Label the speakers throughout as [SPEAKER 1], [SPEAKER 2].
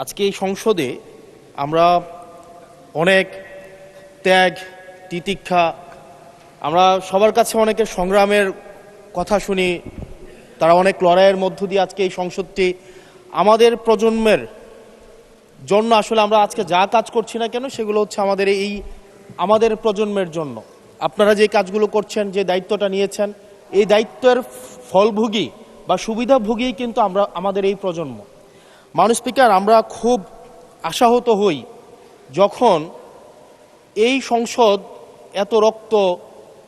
[SPEAKER 1] আজকে এই সংসদে আমরা অনেক ত্যাগ তিতিক্ষা আমরা সবার কাছে অনেকের সংগ্রামের কথা শুনি। তারা অনেক লড়াইয়ের মধ্য দিয়ে আজকে এই সংসদটি আমাদের প্রজন্মের জন্য আসলে আমরা আজকে যা কাজ করছি না কেন সেগুলো হচ্ছে আমাদের প্রজন্মের জন্য। আপনারা যে কাজগুলো করছেন, যে দায়িত্বটা নিয়েছেন, এই দায়িত্বের ফলভোগী বা সুবিধাভোগী কিন্তু আমাদের এই প্রজন্ম। মাননীয় স্পিকার, আমরা খুব আশাহত হই যখন এই সংসদ এত রক্ত,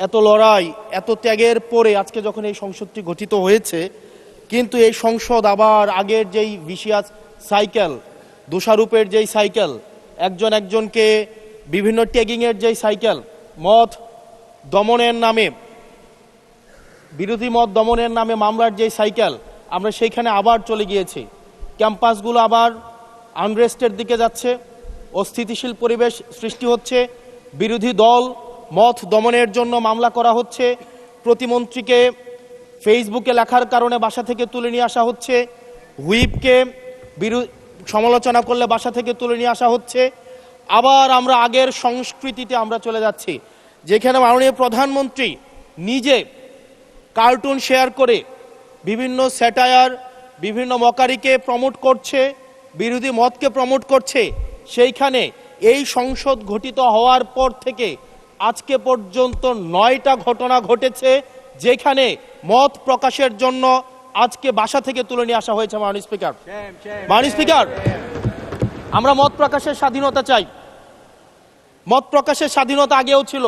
[SPEAKER 1] এত লড়াই, এত ত্যাগের পরে আজকে যখন এই সংসদটি গঠিত হয়েছে, কিন্তু এই সংসদ আবার আগের যেই ভিশিয়াস সাইকেল, দোষারোপের যেই সাইকেল, একজনকে বিভিন্ন ট্যাগিংয়ের যেই সাইকেল, মত দমনের নামে, বিরোধী মত দমনের নামে মামলার যেই সাইকেল, আমরা সেইখানে আবার চলে গিয়েছি। ক্যাম্পাসগুলো আবার আনরেস্টের দিকে যাচ্ছে, অস্থিতিশীল পরিবেশ সৃষ্টি হচ্ছে, বিরোধী দল মত দমনের জন্য মামলা করা হচ্ছে, প্রতিমন্ত্রীকে ফেসবুকে লেখার কারণে বাসা থেকে তুলে নিয়ে আসা হচ্ছে, হুইপকে সমালোচনা করলে বাসা থেকে তুলে নিয়ে আসা হচ্ছে। আবার আমরা আগের সংস্কৃতিতে আমরা চলে যাচ্ছি, যেখানে মাননীয় প্রধানমন্ত্রী নিজে কার্টুন শেয়ার করে বিভিন্ন স্যাটায়ার, বিভিন্ন মকারিকে প্রমোট করছে, বিরোধী মতকে প্রমোট করছে। সেইখানে এই সংসদ গঠিত হওয়ার পর থেকে আজকে পর্যন্ত 9টা ঘটনা ঘটেছে যেখানে মত প্রকাশের জন্য আজকে বাসা থেকে তুলে নিয়ে আসা হয়েছে। মাননীয় স্পিকার, আমরা মত প্রকাশের স্বাধীনতা চাই। মত প্রকাশের স্বাধীনতা আগেও ছিল,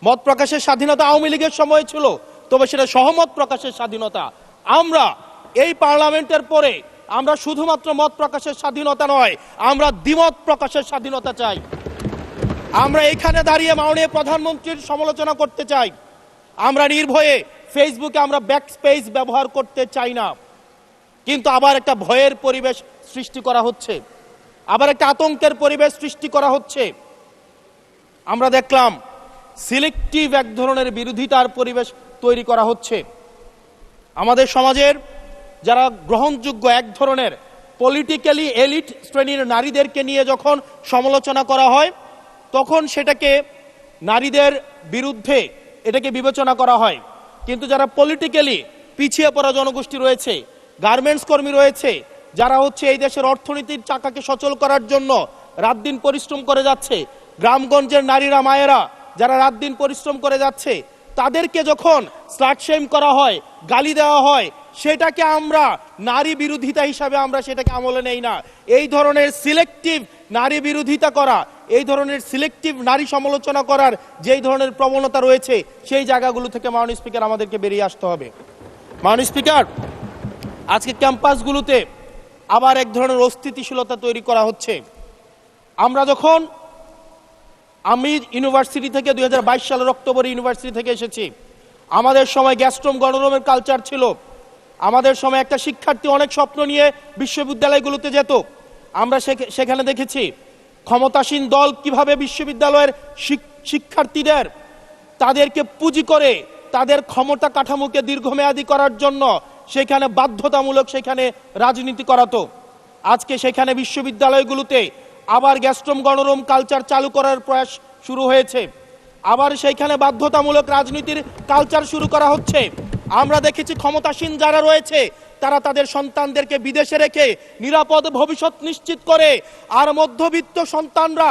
[SPEAKER 1] মত প্রকাশের স্বাধীনতা আওয়ামী লীগের সময় ছিল, তবে সেটা সহমত প্রকাশের স্বাধীনতা। আমরা এই পার্লামেন্টের পরে আমরা শুধুমাত্র মত প্রকাশের স্বাধীনতা নয়, আমরা দ্বিমত প্রকাশের স্বাধীনতা চাই। আমরা এখানে দাঁড়িয়ে মাননীয় প্রধানমন্ত্রীর সমালোচনা করতে চাই। আমরা নির্ভয়ে ফেসবুকে আমরা ব্যাকস্পেস ব্যবহার করতে চাই না। কিন্তু আবার একটা ভয়ের পরিবেশ সৃষ্টি করা হচ্ছে, আবার একটা আতঙ্কের পরিবেশ সৃষ্টি করা হচ্ছে। আমরা দেখলাম সিলেক্টিভ এক ধরনের বিরোধিতার পরিবেশ তৈরি করা হচ্ছে। আমাদের সমাজের যারা গ্রহণযোগ্য এক ধরনের পলিটিক্যালি এলিট শ্রেণীর নারীদেরকে নিয়ে যখন সমালোচনা করা হয়, তখন সেটাকে নারীদের বিরুদ্ধে এটাকে বিবেচনা করা হয়। কিন্তু যারা পলিটিক্যালি পিছিয়ে পড়া জনগোষ্ঠী রয়েছে, গার্মেন্টস কর্মী রয়েছে, যারা হচ্ছে এই দেশের অর্থনীতির চাকাকে সচল করার জন্য রাত দিন পরিশ্রম করে যাচ্ছে, গ্রামগঞ্জের নারীরা, মায়েরা যারা রাত দিন পরিশ্রম করে যাচ্ছে, তাদেরকে যখন স্লাট শেম করা হয়, গালি দেওয়া হয়, সেটাকে আমরা নারী বিরোধিতা হিসাবে আমরা সেটাকে আমলে নেই না। এই ধরনের সিলেক্টিভ নারী বিরোধিতা করা, এই ধরনের সিলেক্টিভ নারী সমালোচনা করার যেই ধরনের প্রবণতা রয়েছে, সেই জায়গাগুলো থেকে মাননীয় স্পিকার আমাদেরকে বেরিয়ে আসতে হবে। মাননীয় স্পিকার, আজকে ক্যাম্পাসগুলোতে আবার এক ধরনের অস্থিতিশীলতা তৈরি করা হচ্ছে। আমি ইউনিভার্সিটি থেকে 2022 সালের অক্টোবরে ইউনিভার্সিটি থেকে এসেছি। আমাদের সময় গ্যাস্ট্রোম গণরুমের কালচার ছিল। আমাদের সময় একটা শিক্ষার্থী অনেক স্বপ্ন নিয়ে বিশ্ববিদ্যালয়গুলোতে যেত। আমরা সেখানে দেখেছি ক্ষমতাসীন দল কিভাবে বিশ্ববিদ্যালয়ের শিক্ষার্থীদের তাদেরকে পুঁজি করে তাদের ক্ষমতা কাঠামোকে দীর্ঘমেয়াদী করার জন্য সেখানে বাধ্যতামূলক সেখানে রাজনীতি করাতো। আজকে সেখানে বিশ্ববিদ্যালয়গুলোতে আবার গ্যাস্ট্রোম গণরুম কালচার চালু করার প্রয়াস শুরু হয়েছে। আবার সেইখানে বাধ্যতামূলক রাজনীতির কালচার শুরু করা হচ্ছে। আমরা দেখেছি ক্ষমতাসীন যারা রয়েছে তারা তাদের সন্তানদেরকে বিদেশে রেখে নিরাপদ ভবিষ্যৎ নিশ্চিত করে, আর মধ্যবিত্ত সন্তানরা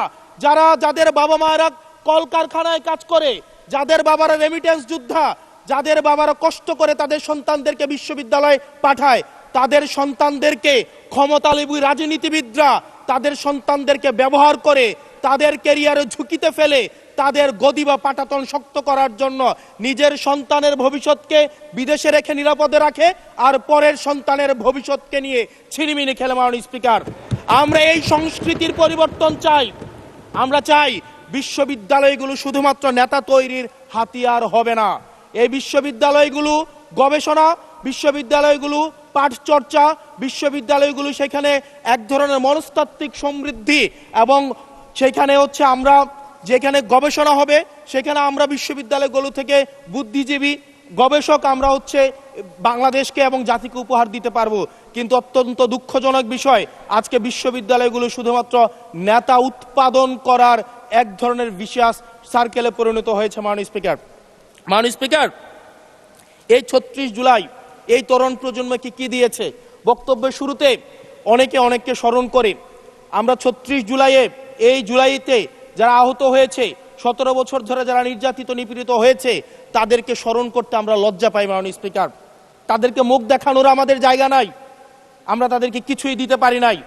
[SPEAKER 1] যাদের বাবা মায়েরা কলকারখানায় কাজ করে, যাদের বাবারা রেমিটেন্স যোদ্ধা, যাদের বাবারা কষ্ট করে তাদের সন্তানদেরকে বিশ্ববিদ্যালয়ে পাঠায়, তাদের সন্তানদেরকে ক্ষমতালোভী রাজনীতিবিদরা তাদের সন্তানদেরকে ব্যবহার করে তাদের ক্যারিয়ারে ঝুঁকিতে ফেলে তাদের গদি বা পাটাতন শক্ত করার জন্য নিজের সন্তানের ভবিষ্যৎকে বিদেশে রেখে নিরাপদে রাখে, আর পরের সন্তানের ভবিষ্যৎকে নিয়ে ছিনিমিনি খেলে। মাননীয় স্পিকার, আমরা এই সংস্কৃতির পরিবর্তন চাই। আমরা চাই বিশ্ববিদ্যালয়গুলো শুধুমাত্র নেতা তৈরির হাতিয়ার হবে না। এই বিশ্ববিদ্যালয়গুলো গবেষণা, বিশ্ববিদ্যালয়গুলো পাঠচর্চা, বিশ্ববিদ্যালয়গুলো সেখানে এক ধরনের মনস্তাত্ত্বিক সমৃদ্ধি, এবং সেখানে হচ্ছে আমরা যেখানে গবেষণা হবে সেখানে আমরা বিশ্ববিদ্যালয়গুলো থেকে বুদ্ধিজীবী, গবেষক আমরা হচ্ছে বাংলাদেশকে এবং জাতিকে উপহার দিতে পারবো। কিন্তু অত্যন্ত দুঃখজনক বিষয়, আজকে বিশ্ববিদ্যালয়গুলো শুধুমাত্র নেতা উৎপাদন করার এক ধরনের বিশেষ সার্কেলে পরিণত হয়েছে। মাননীয় স্পিকার, এই ৩৬ জুলাই এই তরুণ প্রজন্মকে কি দিয়েছে? বক্তব্যের শুরুতে অনেককে স্মরণ করে আমরা ৩৬ জুলাইতে যারা আহত হয়েছে, ১৭ বছর ধরে যারা নির্যাতিত নিপীড়িত হয়েছে, তাদেরকে স্মরণ করতে আমরা লজ্জা পাই। মাননীয় স্পিকার, তাদেরকে মুখ দেখানোর আমাদের জায়গা নাই, আমরা তাদেরকে কিছুই দিতে পারি নাই।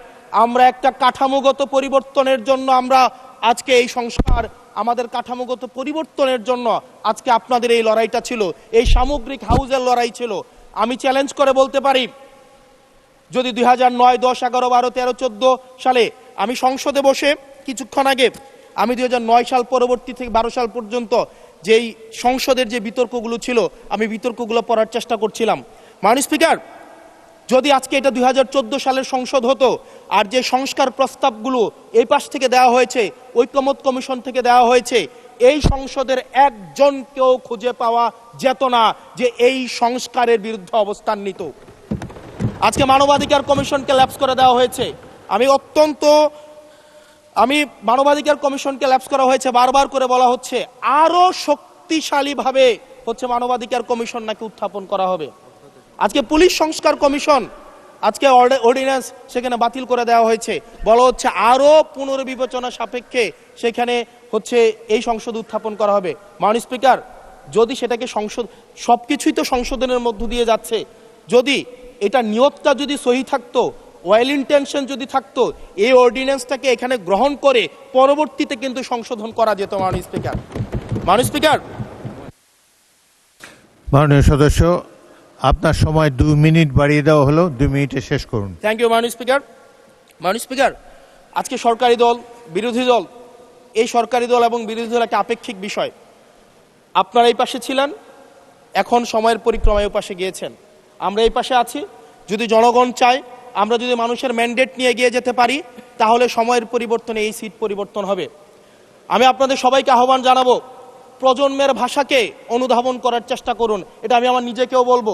[SPEAKER 1] আমরা একটা কাঠামোগত পরিবর্তনের জন্য আমরা আজকে এই সংস্কার, আমাদের কাঠামোগত পরিবর্তনের জন্য আজকে আপনাদের এই লড়াইটা ছিল, এই সামগ্রিক হাউজের লড়াই ছিল। আমি চ্যালেঞ্জ করে বলতে পারি, যদি 2009, 10, 11, 12, 13, 14 সালে আমি সংসদে বসে কিছুক্ষণ আগে আমি 2009 সাল পরবর্তী থেকে 12 সাল পর্যন্ত যেই সংসদের যে বিতর্কগুলো ছিল, আমি বিতর্কগুলো পড়ার চেষ্টা করছিলাম। মাননীয় স্পিকার, যদি আজকে এটা 2014 সালের সংসদ হতো, আর যে সংস্কার প্রস্তাবগুলো এই পাশ থেকে দেওয়া হয়েছে, ঐকমত্য কমিশন থেকে দেওয়া হয়েছে, এই সংসদের একজনকেও খুঁজে পাওয়া যেত না যে এই সংস্কারের বিরুদ্ধে অবস্থান নিত। আজকে মানবাধিকার কমিশনকে ল্যাপস করে দেওয়া হয়েছে। মানবাধিকার কমিশনকে ল্যাপস করা হয়েছে, বারবার করে বলা হচ্ছে আরো শক্তিশালীভাবে হচ্ছে মানবাধিকার কমিশন নাকি উত্থাপন করা হবে। আজকে পুলিশ সংস্কার কমিশন, আজকে অর্ডিন্যান্স সেখানে বাতিল করে দেওয়া হয়েছে, বলা হচ্ছে আরো পুনর্বিবেচনা সাপেক্ষে সেখানে হচ্ছে এই সংসদ উত্থাপন করা হবে। মাননীয় স্পিকার, যদি সেটাকে সবকিছুই তো সংশোধনের মধ্য দিয়ে যাচ্ছে, যদি এটা নিয়তটা যদি সহি থাকতো, ওয়েল ইন্টেনশন যদি থাকতো, এই অর্ডিন্যান্সটাকে এখানে গ্রহণ করে পরবর্তীতে কিন্তু সংশোধন করা যেত। মাননীয় স্পিকার,
[SPEAKER 2] মাননীয় সদস্য, আপনার সময় 2 মিনিট বাড়িয়ে দেওয়া হলো, 2 মিনিটে শেষ করুন।
[SPEAKER 1] থ্যাংক ইউ মাননীয় স্পিকার, আজকে সরকারি দল, বিরোধী দল, এই সরকারি দল এবং বিরোধী দল একটা আপেক্ষিক বিষয়। আপনারা এই পাশে ছিলেন, এখন সময়ের পরিক্রমায় এই পাশে গিয়েছেন, আমরা এই পাশে আছি। যদি জনগণ চায়, আমরা যদি মানুষের ম্যান্ডেট নিয়ে এগিয়ে যেতে পারি, তাহলে সময়ের পরিবর্তনে এই সিট পরিবর্তন হবে। আমি আপনাদের সবাইকে আহ্বান জানাবো, প্রজন্মের ভাষাকে অনুধাবন করার চেষ্টা করুন। এটা আমি আমার নিজেকেও বলবো,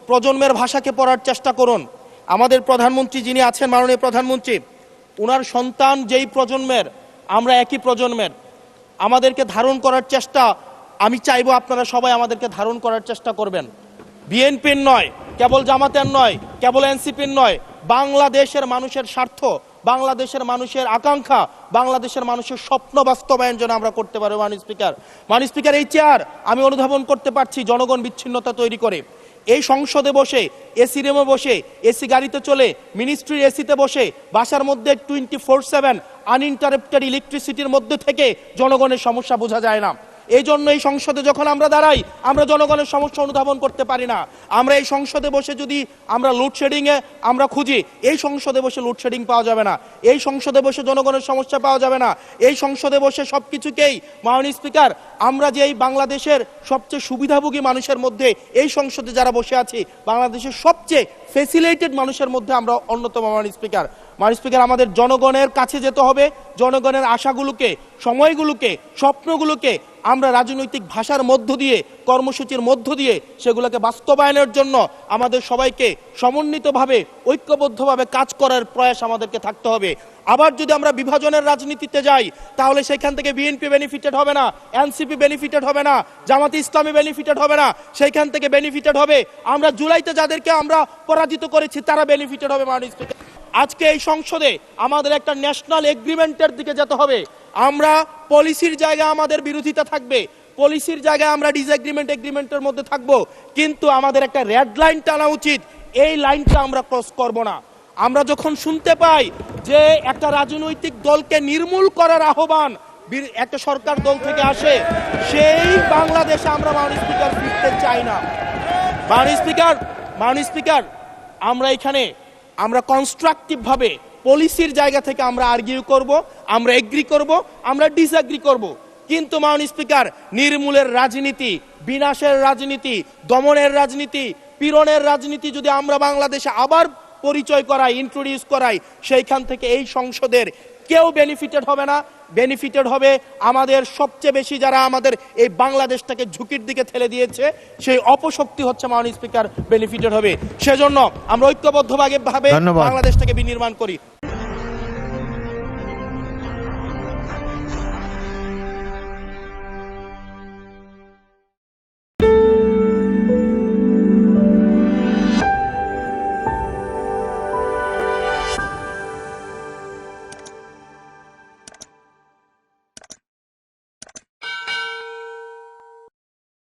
[SPEAKER 1] প্রজন্মের ভাষাকে পড়ার চেষ্টা করুন। আমাদের প্রধানমন্ত্রী যিনি আছেন, মাননীয় প্রধানমন্ত্রী, ওনার সন্তান যেই প্রজন্মের, আমরা একই প্রজন্মের, আমাদেরকে ধারণ করার চেষ্টা, আমি চাইবো আপনারা সবাই আমাদেরকে ধারণ করার চেষ্টা করবেন। বিএনপির নয়, কেবল জামাতের নয়, কেবল এনসিপির নয়, বাংলাদেশের মানুষের স্বার্থ, বাংলাদেশের মানুষের আকাঙ্ক্ষা, বাংলাদেশের মানুষের স্বপ্ন বাস্তবায়ন যেন আমরা করতে পারি। মাননীয় স্পিকার, এই চেয়ার আমি অনুধাবন করতে পারছি জনগণ বিচ্ছিন্নতা তৈরি করে। এই সংসদে বসে, এসি রুমে বসে, এসি গাড়িতে চলে, মিনিস্ট্রির এসিতে বসে, বাসার মধ্যে 24/7 আনইন্টারাপ্টেড ইলেকট্রিসিটির মধ্যে থেকে জনগণের সমস্যা বোঝা যায় না। এই জন্য এই সংসদে যখন আমরা দাঁড়াই, আমরা জনগণের সমস্যা অনুধাবন করতে পারি না। আমরা এই সংসদে বসে যদি আমরা লোডশেডিংয়ে আমরা খুঁজি, এই সংসদে বসে লোডশেডিং পাওয়া যাবে না, এই সংসদে বসে জনগণের সমস্যা পাওয়া যাবে না, এই সংসদে বসে সবকিছুকেই, মাননীয় স্পিকার, আমরা যে এই বাংলাদেশের সবচেয়ে সুবিধাভোগী মানুষের মধ্যে এই সংসদে যারা বসে আছি, বাংলাদেশের সবচেয়ে ফেসিলিটেড মানুষের মধ্যে আমরা অন্যতম। মাননীয় স্পিকার, আমাদের জনগণের কাছে যেতে হবে, জনগণের আশাগুলোকে, সময়গুলোকে, স্বপ্নগুলোকে আমরা রাজনৈতিক ভাষার মধ্য দিয়ে, কর্মসূচির মধ্য দিয়ে সেগুলোকে বাস্তবায়নের জন্য আমাদের সবাইকে সমন্বিতভাবে, ঐক্যবদ্ধভাবে কাজ করার প্রয়াস আমাদেরকে থাকতে হবে। আবার যদি আমরা বিভাজনের রাজনীতিতে যাই, তাহলে সেখান থেকে বিএনপি বেনিফিটেড হবে না, এনসিপি বেনিফিটেড হবে না, জামাতে ইসলামী বেনিফিটেড হবে না, সেইখান থেকে বেনিফিটেড হবে আমরা জুলাইতে যাদেরকে আমরা পরাজিত করেছি, তারা বেনিফিটেড হবে। মাননীয় স্পিকার, আজকে এই সংসদে আমাদের একটা ন্যাশনাল এগ্রিমেন্টের দিকে যেতে হবে। আমরা পলিসির জায়গায় আমাদের বিরোধিতা থাকবে, পলিসির জায়গায় আমরা এগ্রিমেন্টের মধ্যে থাকবো, কিন্তু আমাদের একটা রেড লাইন টানা উচিত। এই লাইনটা আমরা ক্রস করব না। আমরা যখন শুনতে পাই যে একটা রাজনৈতিক দলকে নির্মূল করার আহ্বান একটা সরকার দল থেকে আসে, সেই বাংলাদেশে আমরা মাননীয় স্পিকার ফিরতে চাই না। মাননীয় স্পিকার, আমরা এখানে আমরা কনস্ট্রাকটিভ ভাবে পলিসির জায়গা থেকে আমরা আর্গিউ করব, আমরা এগ্রি করব, আমরা ডিসএগ্রি করব, কিন্তু মাননীয় স্পিকার, নির্মূলের রাজনীতি, বিনাশের রাজনীতি, দমনের রাজনীতি, পীড়নের রাজনীতি যদি আমরা বাংলাদেশে আবার পরিচয় করাই, ইন্ট্রোডিউস করাই, সেইখান থেকে এই সংসদের কেউ বেনিফিটেড হবে না। বেনিফিটেড হবে আমাদের সবচেয়ে বেশি যারা আমাদের এই বাংলাদেশটাকে ঝুঁকির দিকে ঠেলে দিয়েছে, সেই অপশক্তি হচ্ছে মাননীয় স্পিকার বেনিফিটেড হবে। সেজন্য আমরা ঐক্যবদ্ধভাবে
[SPEAKER 2] ধন্যবাদ।
[SPEAKER 1] বাংলাদেশটাকে বিনির্মাণ করি।